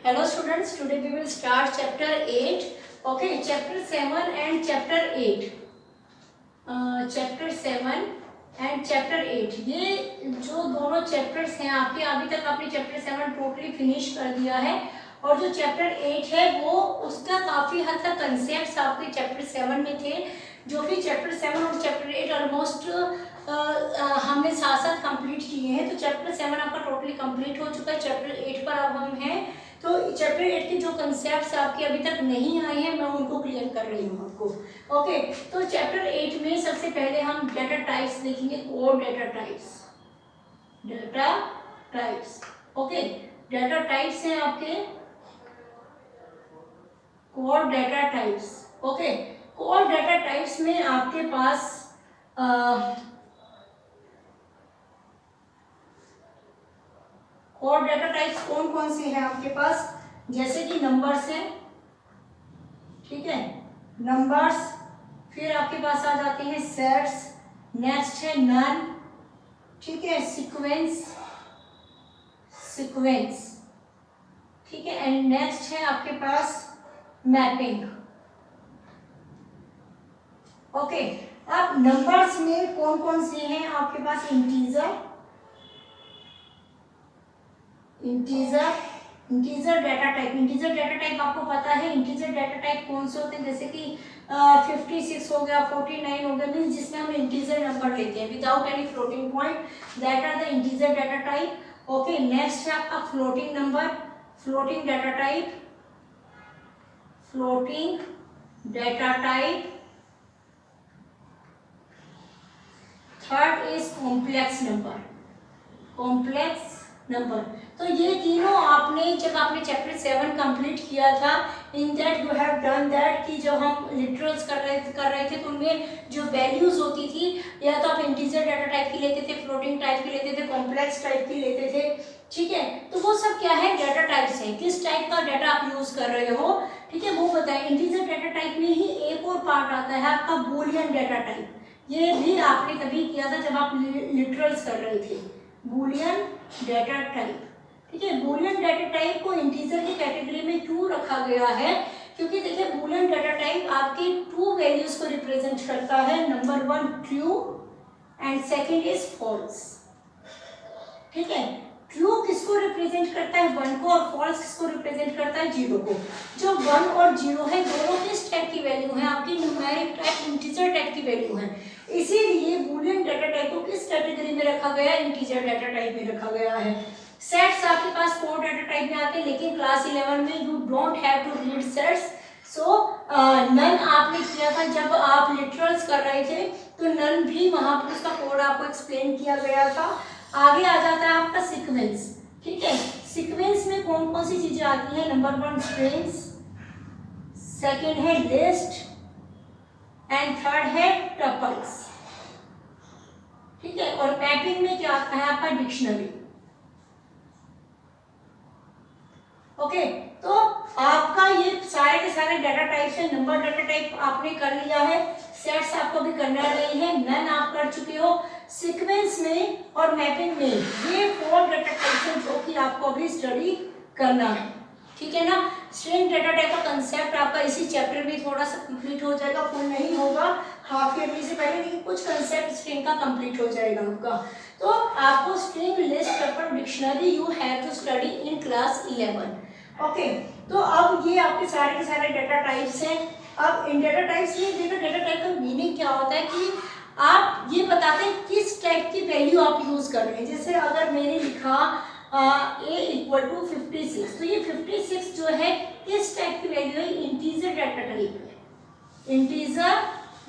Hello students, today we will start chapter 8. Okay, chapter 7 and chapter 8. Chapter 7 and chapter 8. ये जो दोनों chapters हैं आपके, अभी तक आपने चैप्टर 7 टोटली फिनिश कर दिया है और जो चैप्टर 8 है वो उसका काफ़ी हद तक कंसेप्ट्स आपके चैप्टर 7 में थे, जो कि चैप्टर 7 और चैप्टर 8 ऑलमोस्ट हमने साथ साथ कंप्लीट किए हैं। तो चैप्टर 7 आपका टोटली कंप्लीट हो चुका है। चैप्टर 8 पर अब हम हैं, तो चैप्टर 8 के जो कंसेप्ट्स आपके अभी तक नहीं आए हैं मैं उनको क्लियर कर रही हूँ आपको। ओके, तो चैप्टर 8 में सबसे पहले हम डेटा टाइप्स देखेंगे। Code data types, data types. Okay, data types हैं आपके code data types. Okay, code data types में आपके पास कोड डेटा टाइप्स कौन कौन से हैं आपके पास, जैसे कि नंबर्स हैं, ठीक है, नंबर्स। फिर आपके पास आ जाते हैं सेट्स, नेक्स्ट है नन, ठीक है, सीक्वेंस, सीक्वेंस, ठीक है, एंड नेक्स्ट है आपके पास मैपिंग। ओके, अब नंबर्स में कौन कौन से हैं आपके पास, integer, integer data type. Integer data type आपको पता है इंटीजर डेटा टाइप कौन से होते हैं, जैसे कि 56 हो गया, 49 हो गया, मीन्स जिसमें हम इंटीजर नंबर लेते हैं without any floating point, that are the integer data type. Okay, next है आपका floating number, floating data type, floating data type. Third is complex number, complex number. तो ये तीनों आपने जब आपने चैप्टर 7 कंप्लीट किया था, in that you have done that, कि जब हम लिटरल्स कर रहे थे तो उनमें जो वैल्यूज होती थी, या तो आप इंटीजर डेटा टाइप की लेते थे, फ्लोटिंग टाइप की लेते थे, कॉम्प्लेक्स टाइप की लेते थे, ठीक है। तो वो सब क्या है, डेटा टाइप्स है, किस टाइप का डेटा आप यूज कर रहे हो, ठीक है, वो बताएं। इंटीजर डेटा टाइप में ही एक और पार्ट आता है आपका बूलियन डेटा टाइप। ये भी आपने कभी किया था जब आप लिटरल्स कर रहे थे, बूलियन डेटा टाइप, ठीक है। बूलियन डेटा टाइप को इंटीजर की कैटेगरी में क्यों रखा गया है, क्योंकि देखिए बूलियन डेटा टाइप आपके टू वैल्यूज को रिप्रेजेंट करता है, number 1 true and second is false, ठीक है। ट्रू किसको रिप्रेजेंट करता है, 1 को, और फॉल्स किसको रिप्रेजेंट करता है, 0 को। जो 1 और 0 है दोनों किस टाइप की वैल्यू है, आपकी न्यूमेरिक टाइप, इंटीजर टाइप की वैल्यू है, इसीलिए बूलियन डेटा टाइप को किस कैटेगरी में रखा गया है, इंटीजर डेटा टाइप में रखा गया है। सेट्स आपके पास कोड डेटा टाइप में आते हैं, लेकिन क्लास 11 में you don't have to read sets. So none आपने किया था जब आप लिटरल्स कर रहे थे, तो नन भी वहां पर उसका कोड आपको एक्सप्लेन किया गया था। आगे आ जाता है आपका सीक्वेंस, ठीक है। सीक्वेंस में कौन कौन सी चीजें आती हैं, नंबर 1 स्ट्रिंग्स, सेकेंड है लिस्ट एंड थर्ड है टपल्स, ठीक है। और मैपिंग में क्या आता है आपका, डिक्शनरी। ओके, तो आपका ये सारे के सारे डेटा टाइप है। नंबर डेटा टाइप आपने कर लिया है, सेट्स आपको भी करना नहीं है, नन आप कर चुके हो। सीक्वेंस में और मैपिंग में ये 4 डेटा टाइप है जो कि आपको अभी स्टडी करना है, ठीक है ना। स्ट्रिंग डेटा टाइप का कंसेप्ट आपका इसी चैप्टर में थोड़ा सा कंप्लीट हो जाएगा, फुल नहीं होगा, हाफ ईयरली से पहले, लेकिन कुछ कंसेप्ट स्ट्रिंग का कंप्लीट हो जाएगा आपका। तो आपको string, list, tuple, dictionary you have to study in class 11। Okay, तो अब ये आपके सारे के सारे डेटा टाइप्स हैं। अब इन डेटा टाइप्स में देखो, डेटा टाइप का मीनिंग क्या होता है कि आप ये बताते हैं किस टाइप की वैल्यू आप यूज कर रहे हैं। जैसे अगर मैंने लिखा a इक्वल टू 56, तो ये 56 जो है किस टाइप की वैल्यू है, इंटीजर डेटा टाइप है, इंटीजर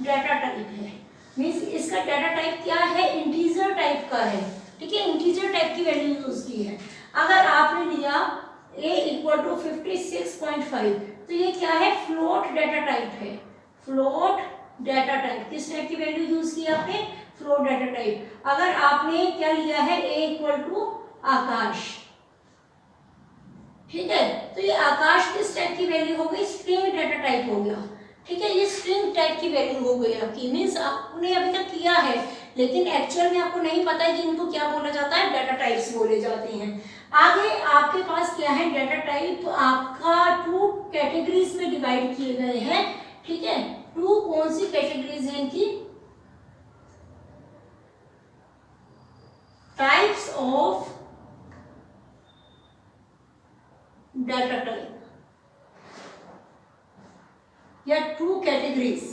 डेटा टाइप है, मीन्स इसका डेटा टाइप क्या है, इंटीजर टाइप का है, ठीक है, इंटीजर टाइप की वैल्यू यूज की है। अगर आपने लिया a इक्वल टू 56.5, तो ये क्या है, फ्लोट डेटा टाइप है, फ्लोट डेटा टाइप। किस टाइप की वैल्यू यूज की आपने, फ्लोट डेटा टाइप। अगर आपने क्या लिया है, a इक्वल टू आकाश, ठीक है, तो ये आकाश किस टाइप की वैल्यू हो गई, स्ट्रिंग डेटा टाइप हो गया, ठीक है, ये स्ट्रिंग टाइप की वैल्यू हो गई आपकी, मीन्स आपने अभी तक किया है लेकिन एक्चुअल में आपको नहीं पता है कि इनको क्या बोला जाता है, डेटा टाइप्स बोले जाते हैं। आगे आपके पास क्या है, डाटा टाइप आपका 2 कैटेगरीज में डिवाइड किए गए हैं, ठीक है। 2 कौन सी कैटेगरीज हैं इनकी, टाइप्स ऑफ डाटा टाइप, या 2 कैटेगरीज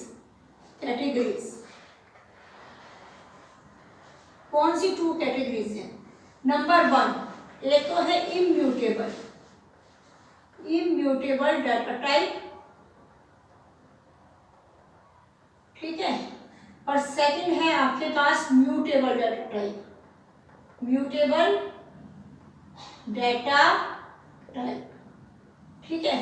कौन सी 2 कैटेगरीज हैं। नंबर 1, एक तो है इम्यूटेबल डाटा टाइप, ठीक है, और सेकंड है आपके पास म्यूटेबल डाटा टाइप, ठीक है।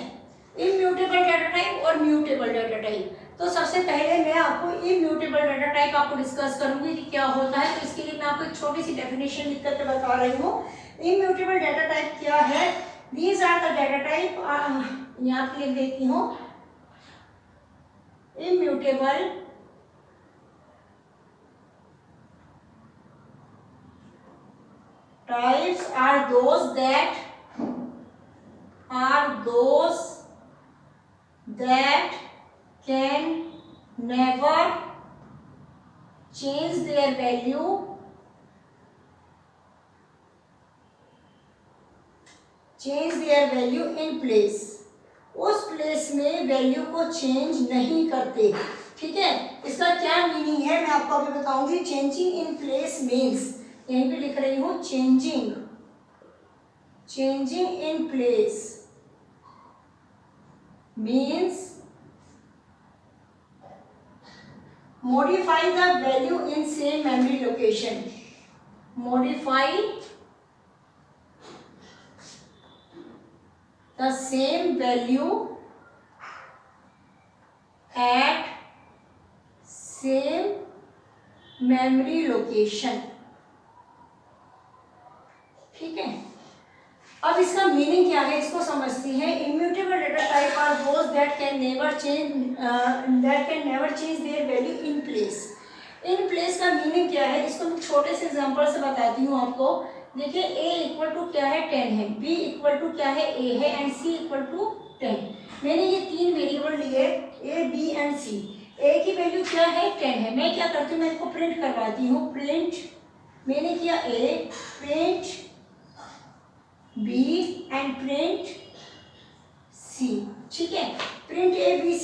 इम्यूटेबल डाटा टाइप और म्यूटेबल डाटा टाइप। तो सबसे पहले मैं आपको इम्यूटेबल डाटा टाइप आपको डिस्कस करूंगी कि क्या होता है। तो इसके लिए मैं आपको एक छोटी सी डेफिनेशन लिख करके बता रही हूँ। इम्यूटेबल डाटा टाइप क्या है, these are the data type, यहाँ पे लिख देती हूँ, immutable types are those that can never change their value in place, उस प्लेस में वैल्यू को चेंज नहीं करते, ठीक है। इसका क्या मीनिंग है मैं आपको अभी बताऊंगी। चेंजिंग इन प्लेस मीन्स, यहीं पे लिख रही हूं, changing in place means modify the value in same memory location, modify the same value at same memory location, ठीक है। अब इसका मीनिंग क्या है इसको समझते हैं। Immutable data type are those that can never change their value in place. In place का मीनिंग क्या है, इसको मैं छोटे से एग्जांपल से बताती हूँ आपको। देखिए a इक्वल टू क्या है, 10 है, b इक्वल टू क्या है, a है, एंड c इक्वल टू 10। मैंने ये 3 वेरिएबल लिए a, b and c। a की वैल्यू क्या है, 10 है। मैं क्या करती हूँ, मैं इसको प्रिंट करवाती हूँ। प्रिंट मैंने किया a, print b and print c, ठीक है। Print a b c।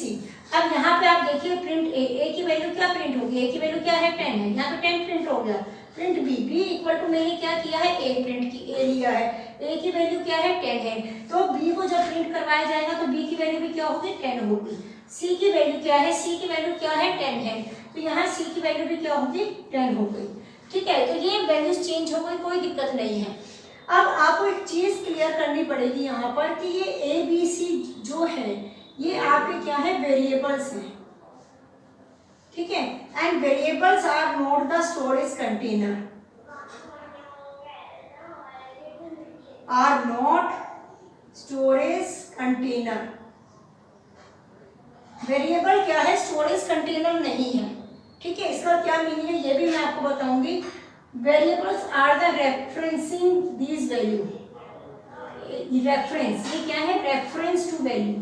अब यहाँ पे आप देखिए प्रिंट a की वैल्यू क्या प्रिंट होगी, a की वैल्यू क्या है, 10 है, यहाँ पे 10 प्रिंट हो गया। प्रिंट b इक्वल टू मैंने क्या किया है, a प्रिंट की a लिया है, a की वैल्यू क्या है, 10 है। तो b को जब प्रिंट करवाया जाएगा तो b की वैल्यू भी क्या होगी, 10 होगी। c की वैल्यू क्या है, c की वैल्यू क्या है, 10 है, तो यहाँ c की वैल्यू भी क्या होगी, 10 हो गई, ठीक है। तो ये वैल्यूज चेंज हो गई, कोई दिक्कत नहीं है। अब आपको एक चीज क्लियर करनी पड़ेगी यहाँ पर कि ये ए बी सी जो है ये आपके क्या है, वेरिएबल्स हैं, ठीक है। And variables are not the storage container, are not storage container. Variable क्या है, स्टोरेज कंटेनर नहीं है, ठीक है। इसका क्या मीनिंग है ये भी मैं आपको बताऊंगी। Variables are the referencing these value, reference ये क्या है, reference to value,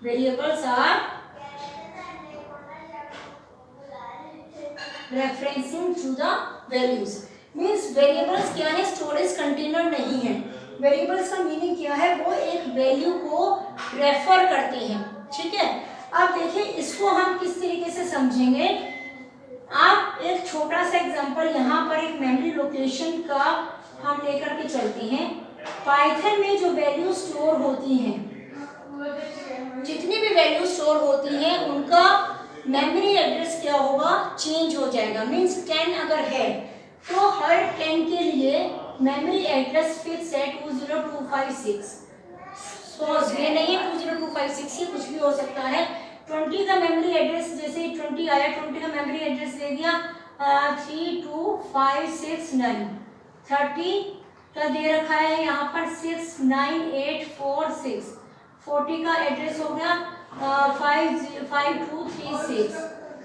variables are referencing to the values. Means variables क्या है, स्टोरेज कंटेनर नहीं है। वेरिएबल्स का मीनिंग क्या है, वो एक वैल्यू को रेफर करते हैं, ठीक है। अब देखिए इसको हम किस तरीके से समझेंगे। आप एक छोटा सा एग्जांपल यहाँ पर एक मेमोरी लोकेशन का हम लेकर के चलते हैं। पाइथन में जो वैल्यू स्टोर होती हैं, जितनी भी वैल्यू स्टोर होती हैं उनका मेमोरी एड्रेस क्या होगा, चेंज हो जाएगा। मीन्स 10 अगर है तो हर 10 के लिए मेमोरी एड्रेस फिक्स है 20256। सपोज ये नहीं है 20256, ये कुछ भी हो सकता है। 20 का मेमोरी एड्रेस, जैसे 20 आया, 20 का मेमोरी एड्रेस दे दिया 32569। 30 का दे रखा है यहाँ पर 69846। 40 का एड्रेस हो गया 5236।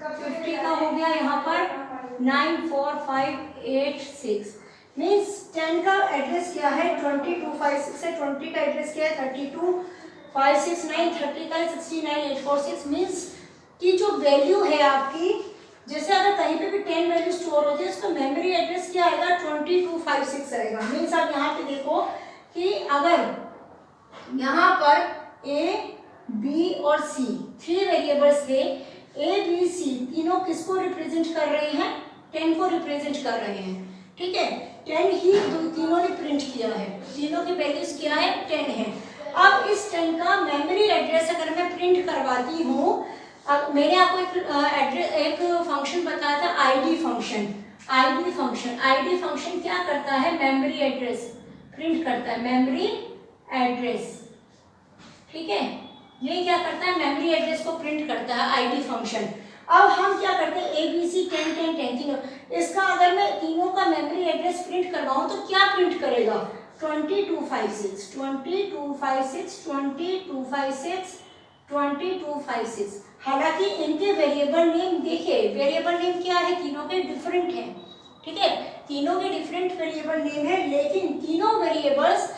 50 का हो गया यहाँ पर 94586 मीन्स 10 का एड्रेस क्या है 2256 है, 20 का एड्रेस क्या है 32569, 30 का 69846 मीन्स कि जो वैल्यू है आपकी, जैसे अगर कहीं पे भी 10 वैल्यू स्टोर होती है उसका मेमोरी एड्रेस क्या आएगा 2256 आएगा। मीन्स आप यहाँ पे देखो कि अगर यहाँ पर ए बी और सी 3 वेरिएबल्स थे, ए बी सी तीनों किसको रिप्रेजेंट कर रहे हैं 10 को रिप्रेजेंट कर रहे हैं, ठीक है। 10 ही तीनों ने प्रिंट किया है, तीनों की वैल्यूज क्या है 10 है। अब इस 10 का मेमोरी एड्रेस अगर मैं प्रिंट करवाती हूँ, अब मैंने आपको एक फंक्शन बताया था आईडी फंक्शन। आईडी फंक्शन क्या करता है मेमोरी एड्रेस प्रिंट करता है, मेमोरी एड्रेस, ठीक है। ये क्या करता है मेमोरी एड्रेस को प्रिंट करता है आईडी फंक्शन। अब हम क्या करते हैं ए बी सी 10 10 10 तीनों, इसका अगर मैं तीनों का मेमोरी एड्रेस प्रिंट करवाऊं तो क्या प्रिंट करेगा 2256 2256 2256 2256। हालांकि इनके वेरिएबल नेम देखिए, वेरिएबल नेम क्या है तीनों के डिफरेंट हैं, ठीक है, तीनों के डिफरेंट वेरिएबल नेम है, लेकिन तीनों वेरिएबल्स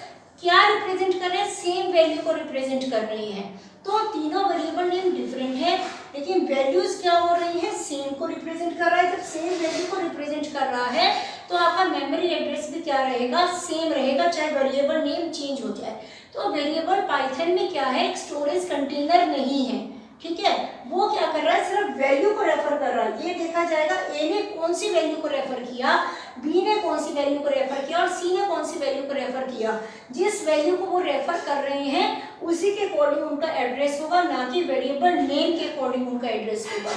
क्या रिप्रेजेंट कर रहे हैं सेम वैल्यू को रिप्रेजेंट कर रही हैं। तो तीनों वेरिएबल नेम डिफरेंट है लेकिन वैल्यूज क्या हो रही है सेम को रिप्रेजेंट कर रहा है। जब सेम वैल्यू को रिप्रेजेंट कर रहा है तो आपका मेमोरी एड्रेस भी क्या रहेगा सेम रहेगा, चाहे वेरिएबल नेम चेंज हो जाए। तो वेरिएबल पाइथन में क्या है एक स्टोरेज कंटेनर नहीं है, ठीक है, वो क्या कर रहा है सिर्फ वैल्यू को रेफर कर रहा है। ये देखा जाएगा ए ने कौन सी वैल्यू को रेफर किया, बी ने कौन सी वैल्यू को रेफर किया और सी ने कौन सी वैल्यू को रेफर किया। जिस वैल्यू को वो रेफर कर रहे हैं उसी के अकॉर्डिंग उनका एड्रेस होगा, ना कि वेरिएबल नेम के अकॉर्डिंग उनका एड्रेस होगा।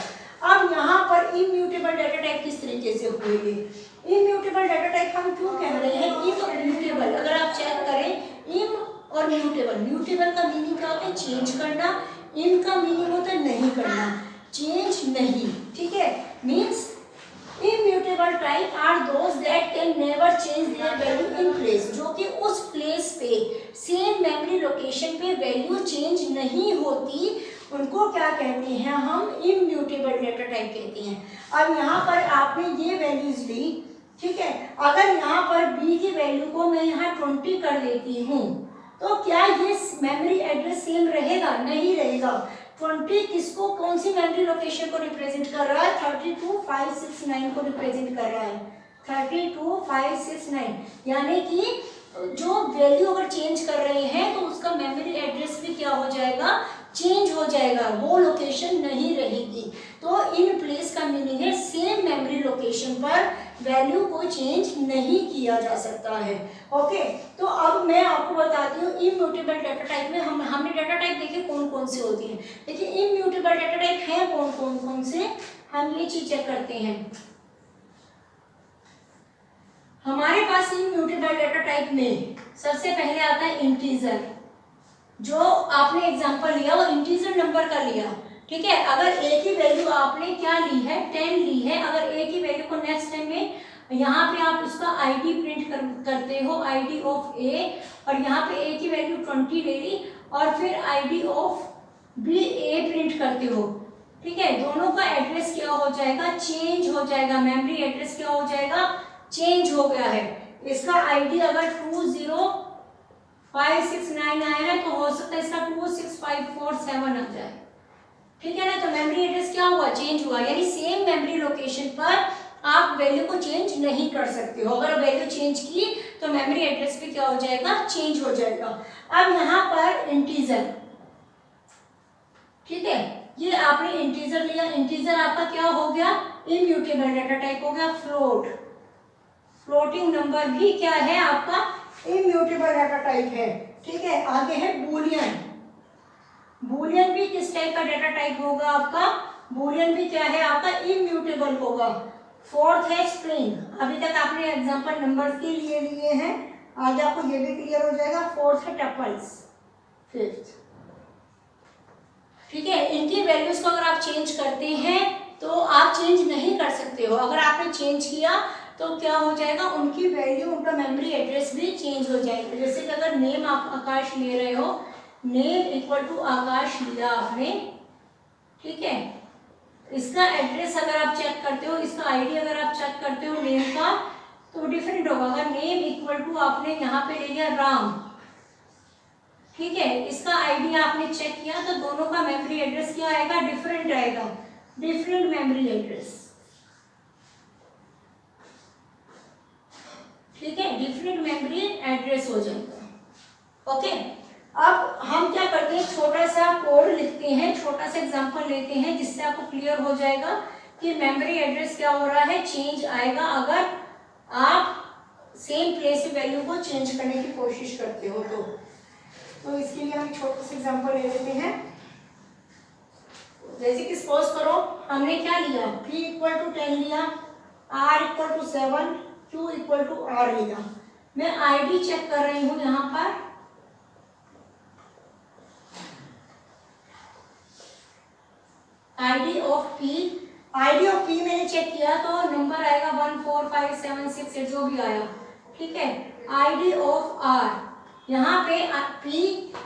अब यहाँ पर इम्यूटेबल डाटा टाइप किस तरीके से हुए, इम्यूटेबल डाटा टाइप हम क्यों कह रहे हैं इम्यूटेबल। अगर आप चेक करें इम और म्यूटेबल, म्यूटेबल का मीनिंग क्या होता है चेंज करना, इम का मीनिंग होता है नहीं करना, चेंज नहीं, ठीक है। Means immutable type are those that can never change their value in place, जो कि उस प्लेस पे सेम मेमोरी लोकेशन पे वैल्यू चेंज नहीं होती, उनको क्या कहते हैं हम इम्यूटेबल डाटा टाइप कहते हैं। अब यहाँ पर आपने ये वैल्यूज ली, ठीक है, अगर यहाँ पर b की वैल्यू को मैं यहाँ 20 कर देती हूँ तो क्या ये मेमोरी एड्रेस सेम रहेगा, नहीं रहेगा। 20 किसको कौन सी मेमोरी लोकेशन को रिप्रेजेंट कर रहा है 32569 को रिप्रेजेंट कर रहा है, 32569, यानी कि जो वैल्यू अगर चेंज कर रहे हैं तो उसका मेमोरी एड्रेस भी क्या हो जाएगा चेंज हो जाएगा, वो लोकेशन नहीं रहेगी। तो इन प्लेस का मीनिंग है सेम मेमोरी लोकेशन पर वैल्यू को चेंज नहीं किया जा सकता है। ओके, तो अब मैं आपको बताती हूँ इम्यूटेबल डाटा टाइप में हमने डाटा टाइप देखे कौन कौन से होती हैं। देखिए इम्यूटेबल डाटा टाइप है कौन से, हम ये चीज चेक करते हैं। हमारे पास इम्यूटेबल डाटा टाइप में सबसे पहले आता है इंटीजर, जो आपने एग्जांपल लिया वो इंटीजर नंबर का लिया, ठीक है। अगर ए की वैल्यू आपने क्या ली है 10 ली है, अगर ए की वैल्यू को नेक्स्ट टाइम में यहाँ पे आप उसका आईडी प्रिंट करते हो, आईडी ऑफ ए, और यहाँ पे ए की वैल्यू 20 ले ली और फिर ID of B A print करते हो, ठीक है, दोनों का एड्रेस क्या हो जाएगा चेंज हो जाएगा, मेमोरी एड्रेस क्या हो जाएगा चेंज हो गया है। इसका आईडी अगर 20569 आया है तो हो सकता है इसका 26547 आ जाए, ठीक है ना। तो मेमोरी एड्रेस क्या हुआ चेंज हुआ, यानी सेम मेमोरी लोकेशन पर आप वैल्यू को चेंज नहीं कर सकते हो। अगर वैल्यू चेंज की तो मेमोरी एड्रेस भी क्या हो जाएगा चेंज हो जाएगा। अब यहाँ पर इंटीजर, ठीक है, ये आपने इंटीजर लिया, इंटीजर आपका क्या हो गया इम्यूटेबल डाटा टाइप हो गया। फ्लोटिंग नंबर भी क्या है आपका इम्यूटेबल डाटा टाइप है, ठीक है। आगे है बूलियन, बूलियन भी किस टाइप का डाटा टाइप होगा आपका, बूलियन भी क्या है आपका इम्यूटेबल होगा। फोर्थ है स्ट्रिंग, अभी तक आपने एग्जांपल नंबर्स के लिए हैं, आगे आपको ये भी क्लियर हो जाएगा। फोर्थ है टपल्स, फिफ्थ, ठीक है। इनकी वैल्यूज को अगर आप चेंज करते हैं तो आप चेंज नहीं कर सकते हो, अगर आपने चेंज किया तो क्या हो जाएगा उनकी वैल्यू उनका मेमोरी एड्रेस भी चेंज हो जाएगा। जैसे कि अगर नेम आप आकाश ले रहे हो, नेम इक्वल टू आकाश लिया आपने, ठीक है, इसका एड्रेस अगर आप चेक करते हो, इसका आईडी अगर आप चेक करते हो नेम का, तो डिफरेंट होगा। अगर नेम इक्वल टू आपने यहाँ पे ले लिया राम, ठीक है, इसका आईडी आपने चेक किया, तो दोनों का मेमोरी एड्रेस क्या आएगा, डिफरेंट आएगा, डिफरेंट मेमोरी एड्रेस, ठीक है, डिफरेंट मेमोरी एड्रेस हो जाएगा। ओके, अब हम क्या करते हैं, छोटा सा कोड लिखते हैं, छोटा सा एग्जांपल लेते हैं, जिससे आपको क्लियर हो जाएगा कि मेमोरी एड्रेस क्या हो रहा है, चेंज आएगा अगर आप सेम प्लेस से वैल्यू को चेंज करने की कोशिश करते हो तो इसके लिए हम छोटा सा एग्जांपल ले लेते हैं। जैसे कि सपोज करो हमने क्या लिया, p इक्वल टू 10 लिया, r equal to 7, q equal to r लिया। मैं आईडी चेक कर रही हूं यहाँ पर, आईडी ऑफ p मैंने चेक किया तो नंबर आएगा 1 4 5 7 6 8 जो भी आया, ठीक है। आईडी ऑफ r, यहाँ पे p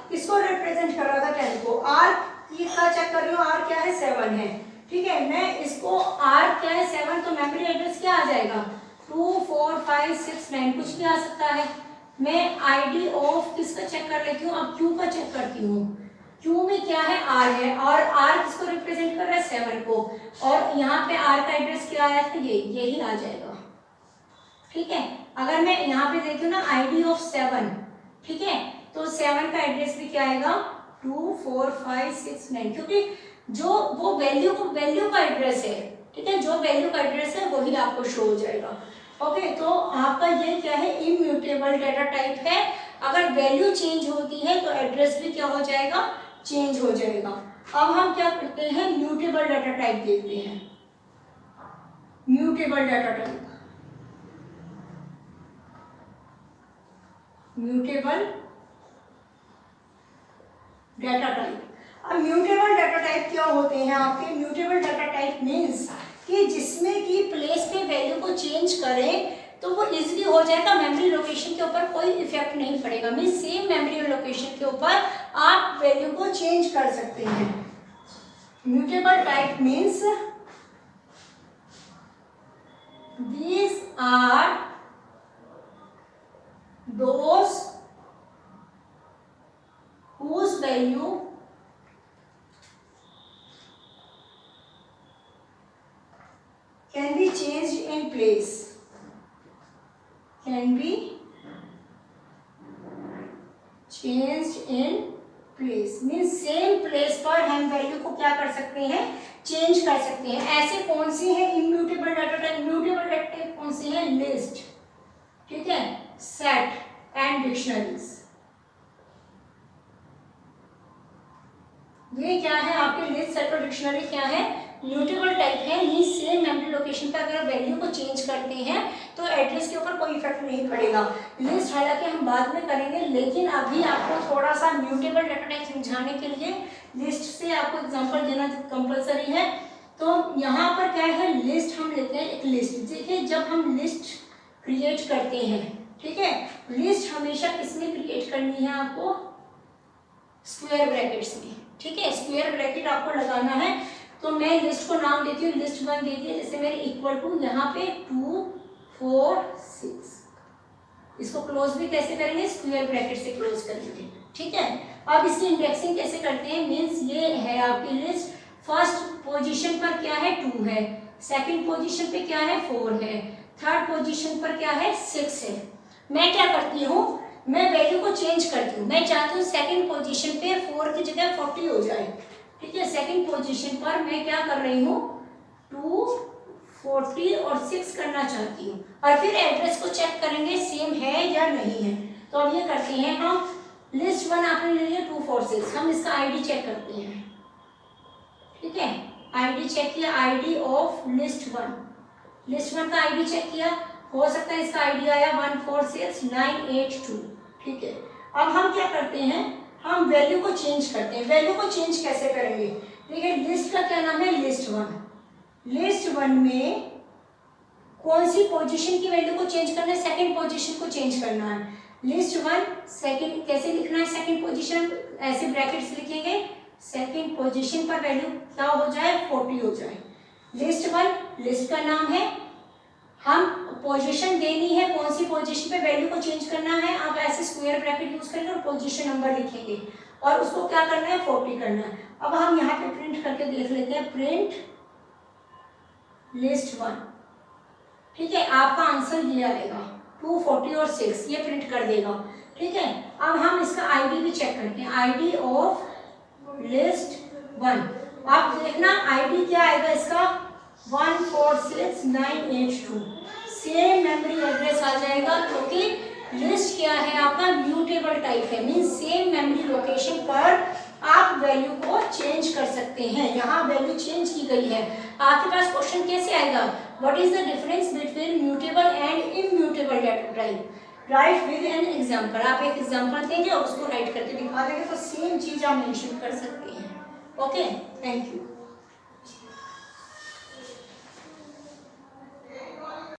किसको रिप्रेजेंट कर रहा था, 10 को, r की का चेक कर रही हूँ, r क्या है 7 है, ठीक है। मैं इसको r क्या है 7, तो मेमोरी एड्रेस क्या आ जाएगा 2 4 5 6 9, कुछ भी आ सकता है। मैं आईडी ऑफ किसका चेक कर लेती हूँ, अब q का चेक करती हूँ, q में क्या है r है, और r किसको रिप्रेजेंट कर रहा है 7 को, और यहाँ पे r का एड्रेस क्या आया था, यही आ जाएगा, ठीक है। अगर मैं यहाँ पे देखती हूँ ना आईडी ऑफ 7, ठीक है, तो 7 का एड्रेस भी क्या आएगा 2 4 5 6 9, क्योंकि जो वो वैल्यू का एड्रेस है, ठीक है, जो वैल्यू का एड्रेस है वही आपको शो हो जाएगा। ओके, तो आपका ये क्या है, इम्यूटेबल डाटा टाइप है। अगर वैल्यू चेंज होती है तो एड्रेस भी क्या हो जाएगा, चेंज हो जाएगा। अब हम क्या करते हैं, म्यूटेबल डाटा टाइप देखते हैं। Mutable data type, mutable data type. अब म्यूटेबल डाटा टाइप क्या होते हैं आपके, म्यूटेबल डाटा टाइप मीन्स कि जिसमें कि प्लेस पे वैल्यू को चेंज करें तो वो इजीली हो जाएगा, मेमोरी लोकेशन के ऊपर कोई इफेक्ट नहीं पड़ेगा, मीन्स सेम मेमोरी लोकेशन के ऊपर आप वैल्यू को चेंज कर सकते हैं। Mutable type means these are those whose value can be changed in place, can be changed in place means same place पर हम वैल्यू को क्या कर सकते हैं, चेंज कर सकते हैं। ऐसे कौन सी है immutable data type, mutable data type कौन सी है, लिस्ट, ठीक है, सेट एंड डिक्शनरीज। ये क्या है आपके लिस्ट, सेट और डिक्शनरी क्या है, म्यूटेबल टाइप है, मींस सेम मेमोरी लोकेशन पर अगर वैल्यू को चेंज करते हैं तो एड्रेस के ऊपर कोई इफेक्ट नहीं पड़ेगा। लिस्ट हालांकि हम बाद में करेंगे, लेकिन अभी आपको थोड़ा सा म्यूटेबल डाटा टाइप समझाने के लिए लिस्ट से आपको एग्जांपल देना कंपलसरी है। तो यहाँ पर क्या है, लिस्ट हम लेते हैं, एक लिस्ट, देखिए जब हम लिस्ट क्रिएट करते हैं, ठीक है, लिस्ट हमेशा किसमें क्रिएट करनी है आपको, स्क्वायर ब्रैकेट्स में, ठीक है, स्क्वायर ब्रैकेट आपको लगाना है। तो मैं लिस्ट को नाम देती हूँ, लिस्ट 1 दे दिया, जैसे मेरे इक्वल टू यहाँ पे 2 4 6, इसको क्लोज भी कैसे करेंगे, स्क्वायर ब्रैकेट से क्लोज करेंगे, ठीक है। अब इसकी इंडेक्सिंग कैसे करते हैं, मीन्स ये है आपकी लिस्ट, फर्स्ट पोजीशन पर क्या है 2 है, सेकंड पोजीशन पे क्या है 4 है, थर्ड पोजीशन पर क्या है 6 है। मैं क्या करती हूँ, मैं वैल्यू को चेंज करती हूँ, मैं चाहती हूँ सेकंड पोजीशन पे 4 की जगह 40 हो जाए, ठीक है। सेकंड पोजीशन पर मैं क्या कर रही हूँ 2 40 और 6 करना चाहती हूँ, और फिर एड्रेस को चेक करेंगे सेम है या नहीं है। तो अब ये करते हैं हम, लिस्ट 1 आपने ले लिया 2 4 6, हम इसका आईडी चेक करते हैं, ठीक है, आईडी चेक किया, आईडी ऑफ लिस्ट 1, लिस्ट 1 का आईडी चेक किया, हो सकता है इसका आईडी आया 146982, ठीक है। अब हम क्या करते हैं, हम वैल्यू को चेंज करते हैं। वैल्यू को चेंज कैसे करेंगे, देखिए लिस्ट का क्या नाम है, लिस्ट 1, लिस्ट 1 में कौन सी पोजीशन की वैल्यू को चेंज करना है, सेकंड पोजीशन को चेंज करना है। लिस्ट 1 सेकंड कैसे लिखना है, सेकंड पोजीशन ऐसे ब्रैकेट्स लिखेंगे, सेकंड पोजीशन पर वैल्यू क्या हो जाए 40 हो जाए, लिस्ट 1 लिस्ट का नाम है, हम पोजीशन देनी है, कौन सी पोजीशन पे वैल्यू को चेंज करना है, आप ऐसे स्क्वायर ब्रैकेट यूज करेंगे और पोजीशन नंबर लिखेंगे और उसको क्या करना है 40 करना है। अब हम यहाँ पे प्रिंट करके देख लेते हैं, प्रिंट लिस्ट 1, ठीक है, आपका आंसर ये आएगा 2, 40 और 6, ये प्रिंट कर देगा, ठीक है। अब हम इसका आईडी भी चेक करते हैं, आईडी ऑफ लिस्ट 1, आप देखना आईडी क्या आएगा इसका 146982, सेम मेमोरी एड्रेस आ जाएगा क्योंकि लिस्ट क्या है आपका म्यूटेबल टाइप है, मींस सेम मेमोरी लोकेशन पर आप वैल्यू को चेंज कर सकते हैं, यहाँ वैल्यू चेंज की गई है। आपके पास क्वेश्चन कैसे आएगा, what is the difference between mutable and immutable data type, right with an example, आप एक एग्जांपल देंगे और उसको राइट करके दिखा देंगे तो सेम चीज आप मेंशन कर सकते हैं। Okay, thank you.